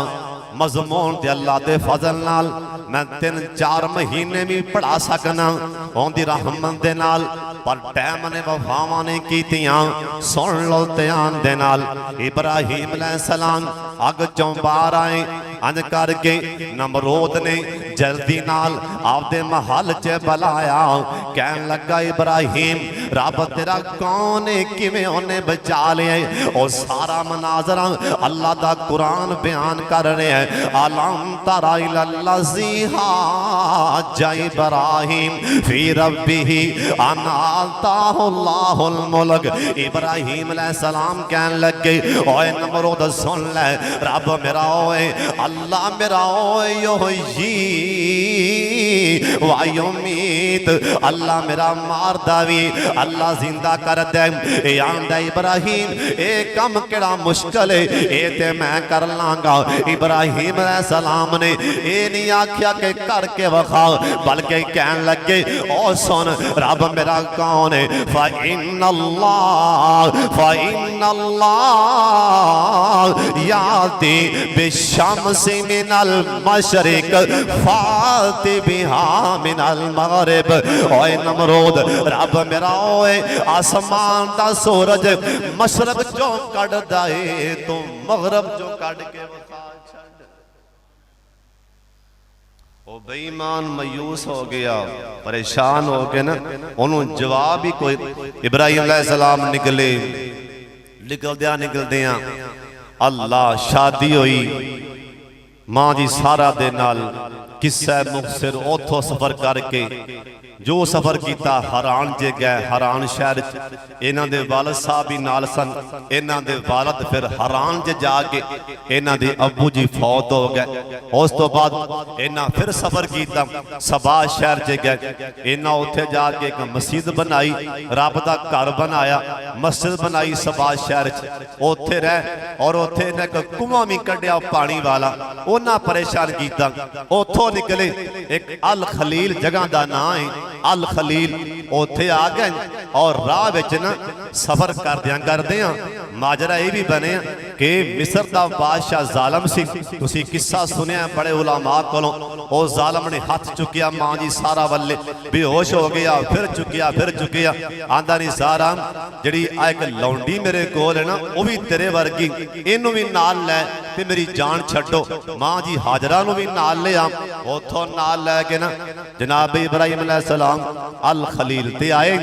A: मजमून ते अल्लाह दे फजल नाल मैं 3-4 महीने भी पढ़ा सकना ओंदी रहमत दे नाल, पर टाइम ने वफावां ने कीतियां। सुन लो ध्यान दे नाल, इब्राहिम अलैहिस्सलाम अग चों बाहर आए, अंज करके नमरूद ने जल्दी नाल आपदे महल च बुलाया, कहन लगा इब्राहिम रब तेरा कौन है, किवें ओने बचा लिया। और सारा मनाजरा अल्लाह दा कुरान बयान कर रहे हैं। अलम तरा इलल्लज़ी हाज्जा इब्राहिम फी रब्बिही अन आताहुल्लाहुल मुल्क। इब्राहिम अलैहिस्सलाम कहन लगे ओए नमरूद सुन ले, रब मेरा ओए अल्लाह मेरा ओए योही वायुमीत, अल्लाह मेरा मारदा भी अल्लाह जिंदा कर दे। ए आंदा इब्राहिम ए कम केड़ा मुश्किल है, ए ते मैं कर लांगा। इब्राहिम अलैहिस्सलाम ने ए नहीं आख्या कि करके वखा, बल्कि कहन लगे ओ सुन रब मेरा कौन है। फ़ा इन्नल्लाह याती बिशम्सी मिनल मशरिक फाति बिहा मिनल मगरिब। ओए नमरूद रब मेरा ओए आसमान दा सूरज मशरक चों कढ़दा है, तू मगरब चों कढ़ के वखा छड़। ओ बेईमान मायूस हो गया, परेशान हो के ना, उन्होंने जवाब ही कोई। इब्राहिम अलैहिस्सलाम निकले, निकलदियां अल्लाह शादी हुई मां जी सारा दे नाल। किस्सा मुखसिर उथों सफर करके जो सफर किया हरान जे गए, हरान शहर इन्हां दे वालद साहब भी नाल सन। इन्हां दे वालद फिर हरान च जाके इन्हां दे अब्बू जी फौत हो गए। उस तो बाद इन्हां फिर सफर किया सबा शहर च गए। इन्हां उत्थे जाके एक मस्जिद बनाई, रब दा घर बनाया, मस्जिद बनाई सबा शहर च। उत्थे रह और उत्थे एक कुआं भी कढ़िया पानी वाला, उन्हां परेशान किया। उत्थों निकले एक अल खलील जगह का नाम है, अल खलील। उत्थे आ गए और राह विच ना सफर करदियां माजरा ये भी बने कि मिस्र का बादशाह जालम सी। तुसी किस्सा सुनिया बड़े उलमा कोलों। उस जालम ने हथ चुकिया मां जी सारा वल्ले, बेहोश हो गया, फिर चुकिया आंदा नहीं सारा जिहड़ी आ एक लौंडी मेरे कोल है ना, वो भी तेरे वर्गी, इनू भी नाल लै ते मेरी जान छड्डो। मां जी हाजरा नू भी नाल ले आ। उथों नाल लैके ना जनाब इब्राहिम अलैहिस्सलाम अल खलील ते आए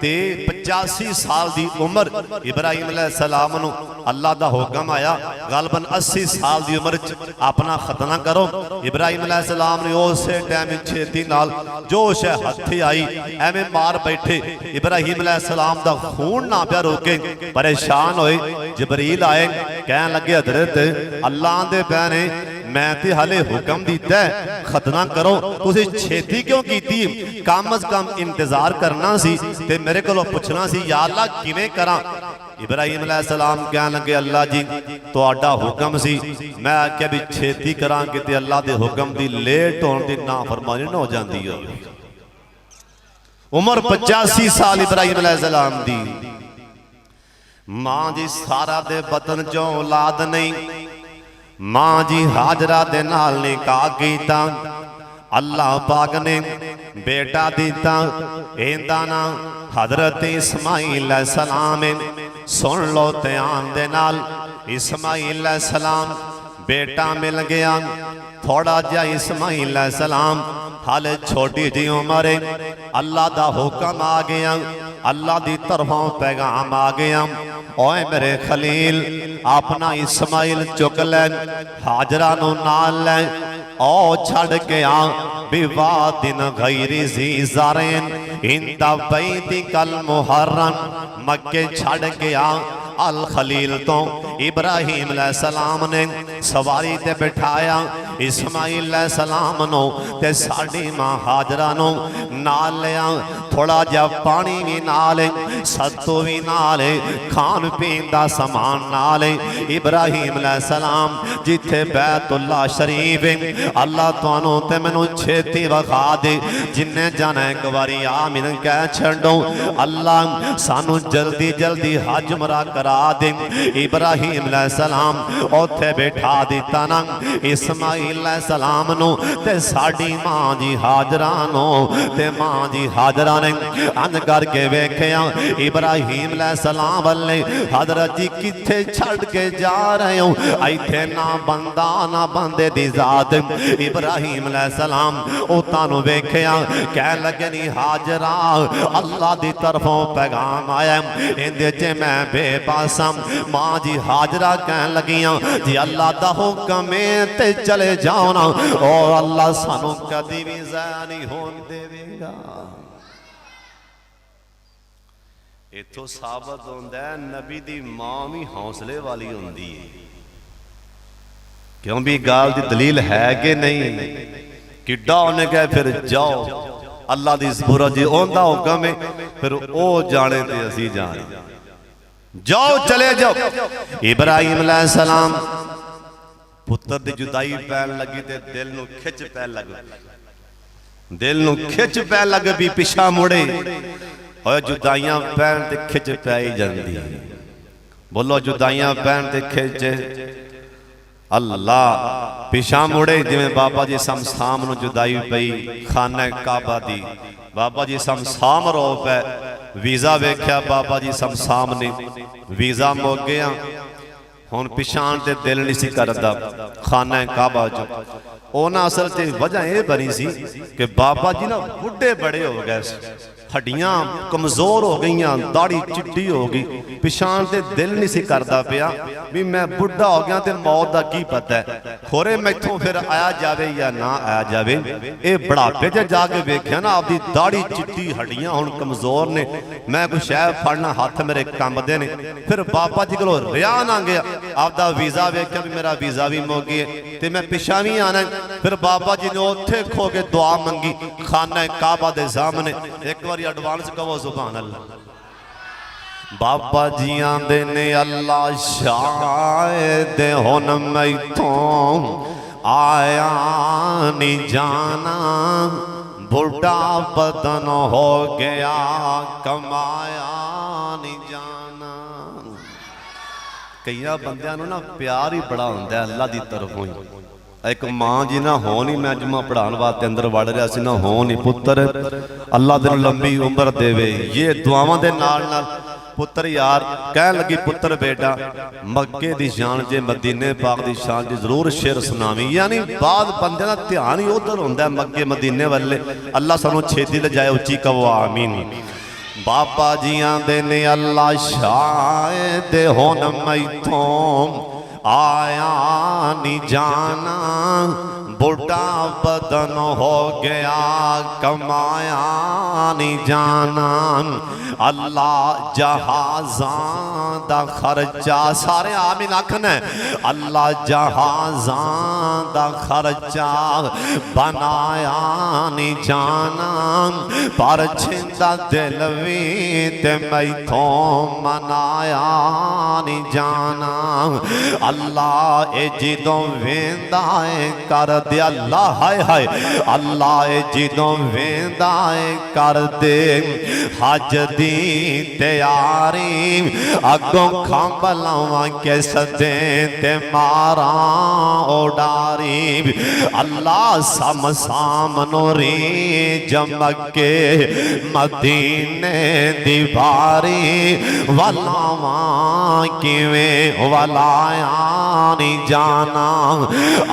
A: ते 85 साल की उम्र इब्राहिम अलैहिस्सलाम नू अल्लाह का हुक्म आया गलबन 80 साल की उम्र च अपना खतना करो। इब्राहिम अलैहिस्सलाम ने उस टाइम छेती नाल जोश है हथे आई एवें मार बैठे। इब्राहिम अलैहिस्सलाम दा खून ना प्या रोके, परेशान होए। जबरील आए कहन लगे हजरत अल्लाह दे पैने मैं ते हाले हुक्म दिता है खतना करो, तुसी छेती क्यों कीती? कम अज कम इंतजार करना सी ते मेरे कोलों पुछना सी या अल्लाह किवें करां। इब्राहिम अलैहिस्सलाम कहन लगे अल्लाह जी तुहाडा हुक्म सी, मैं आख्या भी छेती करां कि अल्लाह दे हुक्म दी लेट होने दी नाफरमानी ना हो जाती हो। उम्र 85 साल इब्राहिम अलैहिस्सलाम दी। मां जी सारा दे बतन चो औलाद नहीं, मां जी हाजरा दे नाल निकाह कीता। अल्लाह पाक ने बेटा दिता, इंदा ना हजरत इस्माइल अलैहिस्सलाम। सुन लो ध्यान दे नाल, इस्माइल अलैहिस्सलाम बेटा मिल गया। थोड़ा जा इस्माइल अलैहिस्सलाम हाले छोटी जी उम्र, अल्लाह दा हुक्म आ गया, अल्लाह दी तरफों पैगाम आ गया। ओए मेरे खलील अपना इस्माइल चुक लै, हाजरा नू नाल लै, ओ छड़ के आ विवाह दिन गैरी ज़ी ज़ारेन इंदा बैतिकल मुहर्रम। मक्के छड़ के आ अल खलील तो इब्राहिम अलैहिस्सलाम ने सवारी ते बिठाया इस्माइल अलैहिस्सलाम नो ते साडी मां हाजरा नो नाल लिया। थोड़ा जा पानी भी नाल, सत्तू भी नाल, खान पीन दा समान नाल। इब्राहिम अलैहिस्सलाम जिथे बैतुल्ला शरीफ अल्लाह तुहानू ते मैनू छेती विखा दे, जिन्ने जाना एक बारी आमीन कह छड्डो। अल्लाह सानू जल्दी जल्दी हज मरा करा दे। इब्राहिम अलैहिस्सलाम ओथे बैठा दिता ना इस्माइल अलैहिस्सलाम नो ते साडी मां जी हाजरा नो, ते मां जी हाजरा ने अंज करके वेख्या इब्राहिम अलैहिस्सलाम वाले हजरत जी किथे छड़ के जा रहे हो? इथे ना बंदा ना बंदे दी जात। इब्राहिम अलैहिस्सलाम उतानू वेख्या कह लगे नी हाजरा अल्लाह दी तरफों पैगाम आया, इंदे च मैं बेबस। मां जी हाजरा कह लगियां जी अल्लाह दा हुक्म है ते चले जाओ ना, और अल्लाह सानू कदी भी ज़ाया नहीं होने देवेगा। इथों साबित होंदा है नबी दी मां भी हौसले वाली होंदी है। क्यों भी गाल दी दलील है कि नहीं? किड्डा उन्हें कहा फिर जाओ अल्लाह दी ज़बूर जी ओंदा हुक्म है, फिर ओ जाने ते असी जाने, जाओ चले जाओ। इब्राहिम अलैहिस्सलाम पुत्र दी जुदाई पैन लगी ते दिल नू खिच पै लग, दिल नू खिच पै लग भी पिछा मुड़े। और जुदाइयां पैन ते खिच पै ही जांदी। बोलो जुदाइयां पैन ते खिच अल्लाह पिछा मुड़े। जिवें बाबा जी समसाम नू जुदाई पई खाना काबा दी, बाबा जी समसाम रो पै। वीज़ा वेख्या बाबा जी समसाम ने, वीज़ा मुक गया। हुण पिछाण ते दिल नहीं सी करदा खाना काबा जो। ओना असल च वजह यह बनी सी कि बाबा जी ना बुढ़े बड़े हो गए, हड्डियां कमजोर हो गई, दाढ़ी चिट्टी हो गई, पिछाण ते दिल नहीं सी करदा पिया भी मैं बुढ़ा हो गया ते मौत दा की पता है, खोरे मैथों फिर आया जावे या ना आया जावे। ये बुढ़ापे च जाके वेख्या ना आपदी दाढ़ी चिट्टी, हड्डियां हुण कमजोर ने, मैं कोई शह फड़ना हाथ मेरे कंबदे ने। फिर बाबा जी कोलों रिहा ना गया, आपदा वीज़ा वेख्या भी मेरा वीज़ा भी मुक गया ते मैं पिछा भी आना। फिर बाबा जी ने उत्थे खो के दुआ मंगी खाना काबा दे सामने। एक बार एडवांस कहो सुभान अल्लाह। बाबा जी आंदे ने अल्लाह शायद हुन मैथों आया नहीं जाना, बुढ़ा बदन हो गया कमाया नहीं जाना। कई बंदियां ना प्यार ही बड़ा होंदा अल्लाह दी तरफों ही। एक मां जी ना हो नहीं, मैं जुम्मा पढ़ाने वास्ते अंदर वड़ रहा सी ना हो नहीं, पुत्र अल्लाह तेन लंबी उम्र देवे। ये दुआवां दे नाल नाल पुत्र यार कह लगी पुत्र बेटा मक्के दी शान जे मदीने पाक दी शान जे जरूर शेर सुनावी। यानी बाद बंदे दा ध्यान ही उधर होंदा मक्के मदीने वाले। अल्लाह सानू छेती ले जाए, उच्ची कहो आमीन। बाबा जी आंदे ने अल्लाह शायद हुन मैथों आया नहीं जाना, बुढ़ा बदन हो गया कमाया नहीं जाना। अल्लाह जहाज़ां दा खर्चा, सारे आमीन आखना, अल्लाह जहाज़ां दा खर्चा बनाया नहीं जाना, पर छिंदा दिल भी ते मैथों मनाया नहीं जाना। अल्लाह ए जिदों वेंदा है कर दे, अल्लाह हाय हाय, अल्लाह ए जिदों वेंदा है कर दे हज दी तैयारी, अगों खंभ लावां के सदे ते मारा उडारी। अल्लाह सम सामनोरी जमके मदीने दी बारी, वलावां किवें वलाया नहीं जाना।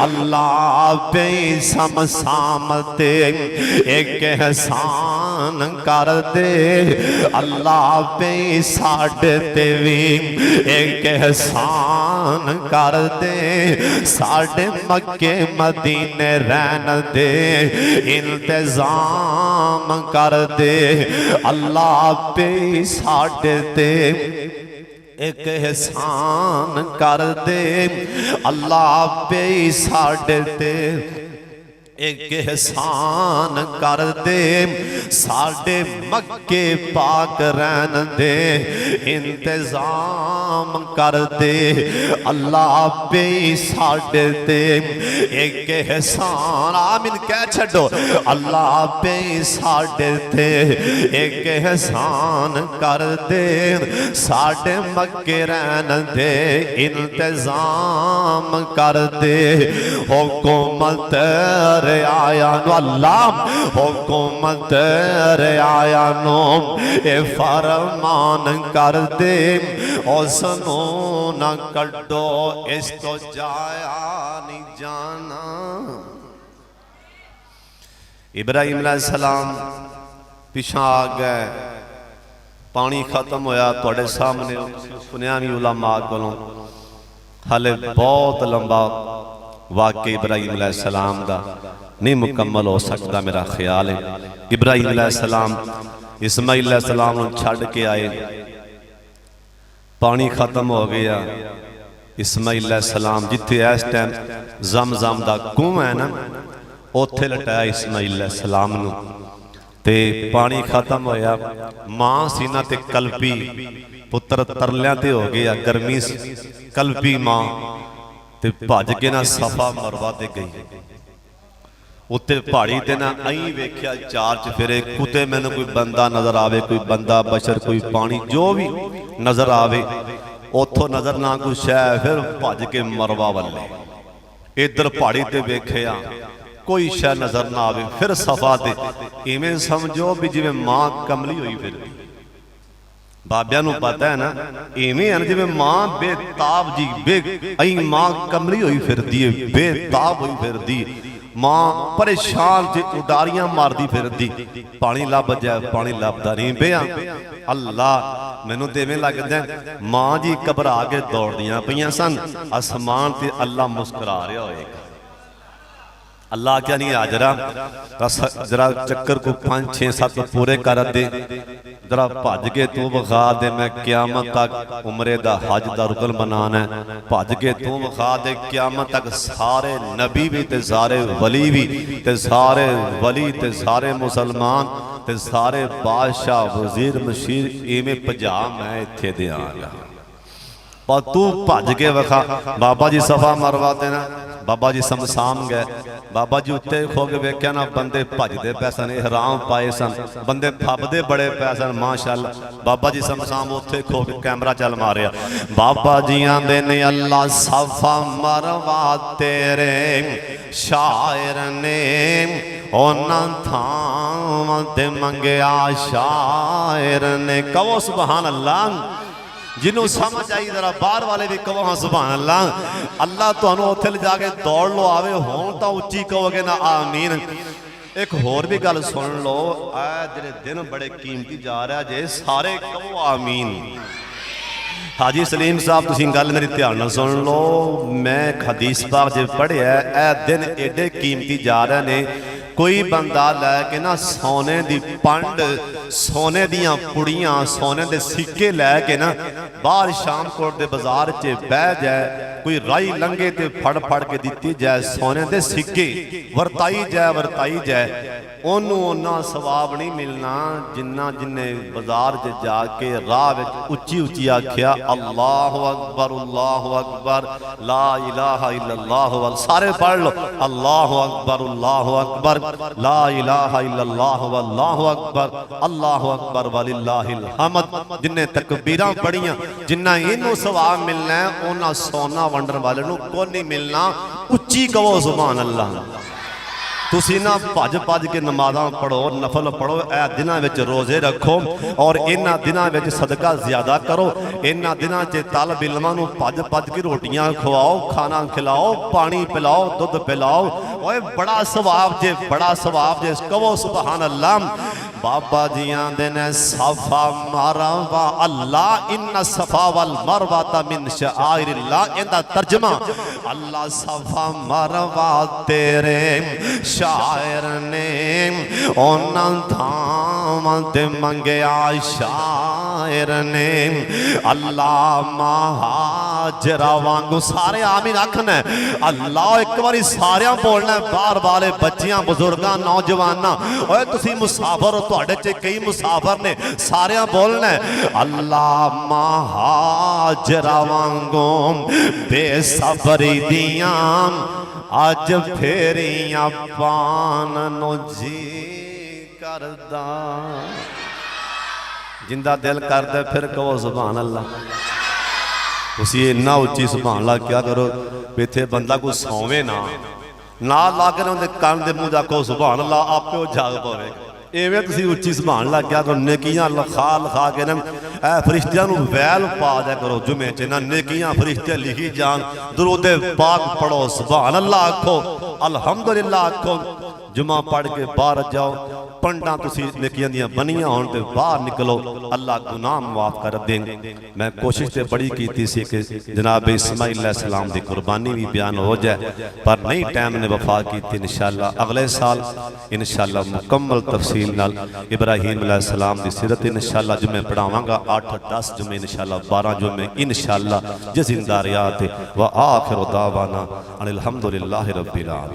A: अल्लाह पे सम सामते एक एहसान कर दे, अल्लाह पे साढ़े ते भी एक एहसान कर दे, साढ़े मक्के मदीने रहन दे इंतजाम कर दे। अल्लाह पे साढ़े ते एक एहसान कर दे, अल्लाह पे साढ़े ते एक एहसान कर दे, साढ़े मक्के पाक रहन दे इंतजाम कर दे। अल्लाह पे साढ़े ते एक एहसान, आमीन कह छड़ो, अल्लाह पे साढ़े ते एक एहसान कर दे, साढ़े मक्के रहन दे इंतजाम कर दे। हुकूमत आया नो अल्लाह, हुकूमत आया नो ए फरमान कर दे, उसनू न कड्डो इस तो जाया नहीं जाना। इब्राहिम अलैहिस्सलाम पिछा आ गए, पानी खत्म होया तुहाडे सामने सुनिया भी उलमा कोलों, हाले बहुत लंबा वाकई इब्राहिम अलैहिस्सलाम दा नहीं मुकम्मल हो सकता मेरा ख्याल है। इब्राहिम अलैहिस्सलाम इस्माइल अलैहिस्सलाम नूं छड्ड के आए, पानी खत्म हो गया। इस्माइल अलैहिस्सलाम जिथे इस टाइम ज़म-ज़म दा कुआं है ना, उत्थे लटाया इस्माइल अलैहिस्सलाम नूं, ते पानी खत्म होया। मां सी ना ते कल्पी पुत्र तरलियां ते हो गया, गर्मी कल्पी मां ते भज के ना सफा मरवा ते गई। उत्ते पहाड़ी ते ना अई वेख्या चार चफेरे, कुते मैनू कोई बंदा नजर आवे, कोई बंदा बशर, कोई पानी जो भी नजर आवे, उथों नजर ना कोई शह, फिर भज के मरवा वाले। इधर पहाड़ी ते वेख्या कोई शह नजर ना आवे, फिर सफा ते। इवें समझो भी जिवें मां कमली हुई फिरदी। बाबिया नूं पता है ना, इवें है जिवें मां बेताब जी बे मां कमली हुई फिरदी है, बेताब हुई फिरदी, मां परेशान जी उडारियां मारदी फिरदी। पानी लभ जाए, पानी लभदा नहीं पिया। अल्लाह मैनू तो इवें लगदा मां जी घबरा के दौड़दियां पईयां सन, आसमान ते अल्लाह मुस्कुरा रहा होएगा। अल्लाह क्या नहीं आ जरा चक्कर को 5 6 7 पूरे कर दे, जरा भज के तू विखा दे, मैं क्यामत तक उमरे दा हज दा रुकन बनाना है, भज के तू विखा दे क्यामत तक सारे नबी भी ते सारे वली भी ते सारे वली ते सारे मुसलमान ते सारे बादशाह वजीर मशीर इवें भजा मैं इत्थे देआंगा, पर तू भज के विखा। बाबा जी सफा मरवा देना, बाबा जी समसाम गए। बाबा जी उत्ते खो के वेख्या ना, बंदे भजदे पै सन, हराम पाए सन, बंदे फबदे बड़े पै सन माशाअल्लाह। बाबा जी समसाम उत्थे खो के कैमरा चल मारिया। बाबा जी आंदे ने अल्लाह सफा मरवा तेरे शायर ने, उन्हां थावां ते मंगया शायर ने। कहो सुभान अल्लाह, जिन्हों समझ आई जरा बाहर वाले भी कहो हाँ सुभान अल्लाह। अल्लाह तुहानू उत्थे ले जाके दौड़ लो आवे हों तो उच्ची कहोगे ना आमीन। एक होर भी गल सुन लो, आ जिहड़े दिन बड़े कीमती जा रहा जे, सारे कहो आमीन। हाजी सलीम साहब तुसीं गल मेरी ध्यान नाल सुन लो, मैं हदीस पाक जे पढ़िया ए दिन एडे कीमती जा रहे ने, कोई बंदा लैके ना सोने दी पंड, सोने दियां पुड़ियां, सोने दे सिक्के लैके ना बाहर शामकोट दे बाजार च बह जाए, कोई राही लंघे ते फड़ फड़ के दिती जाए सोने दे सिक्के, वरताई जाए ओनू ओना सवाब नहीं मिलना जिन्ना जिन्हें बाजार च जाके राह विच उच्ची उच्ची आख्या अल्लाहु अकबर ला इलाहा इल्लल्लाह। सारे पढ़ लो अल्लाहु अकबर ला इलाहा इल्लल्लाह वल्लाहु अकबर वलिल्लाहिल हम्द। जिन्हें तकबीरां पढ़ियां जिन्ना इनू सवाब मिलना है ओना सोना वंडन वाले नू कोई नहीं मिलना। उच्ची कहो सुभान अल्लाह। तुसी ना भज भज के नमाज़ां पढ़ो, नफल पढ़ो, ए दिनां विच रोज़े रखो और इन्हां दिनां विच सदका ज़्यादा करो। इन्हां दिनां च तालिब इल्मां नूं भज भज के रोटियां खवाओ, खाना खिलाओ, पानी पिलाओ, दुध पिलाओ। ओए बड़ा सवाब जे, बड़ा सवाब जे, कहो सुभान अल्लाह। बाबा जी आंदे ने सफा मरवा अल्लाह इन्ना सफा वल मरवा मिन शआइरिल्लाह। इहदा तर्जमा अल्लाह सफा मरवा तेरे शायर ने ओना धाम ते मंगया शायर ने। अल्लाह महाजरा वांगू सारे आमीन आखना। अल्लाह एक बारी सारे बोलना, बाहर वाले बच्चियां बुजुर्गां नौजवाना, ओए तुसी मुसाफर हो, तुहाडे च कई मुसाफर ने, सारे बोलना अल्लाह महाजरा वांगू बेसबरी दियां अज फेरियां पान नो जी करदा। जिंदा दिल करदा फिर कहो सुभान अल्लाह। तुसी इन्ना उच्ची सुभान अल्लाह क्या करो इत्थे बंदा कोई सौवे ना ला के उन्हें कान दे मुंह आखो सुभान अल्लाह, आपे वो जाग पवेगा। इवें तुसी उच्ची सुभान अल्लाह क्या करो, नेकियां लिखा के ना फरिश्तियां नूं वैल पा दिया करो। जुमे च ना नेकियां फरिश्ते लिखी जान, दुरूद पाक पढ़ो, सुभान अल्लाह आखो, अल्हम्दुलिल्लाह आखो। जुमा पढ़ के बाहर जाओ, पंडा तुसी नेकियां दियां बनियां होण ते बाहर निकलो, अल्लाह गुनाह माफ कर देंगे। मैं कोशिश तो बड़ी की सी कि जनाब इस्माइल अलैहिस्सलाम की कुर्बानी भी बयान हो जाए, पर नहीं टाइम ने वफा की। इंशाअल्लाह अगले साल इंशाअल्लाह मुकम्मल तफसील नाल इब्राहीम अलैहिस्सलाम की सीरत इंशाअल्लाह जुमे पढ़ावांगा। 8-10 जुमे इंशाअल्लाह, 12 जुमे इंशाअल्लाह। जिंदा रियात व आखिर दावाना अनिल हम्दुलिल्लाहि रब्बिल आलमीन।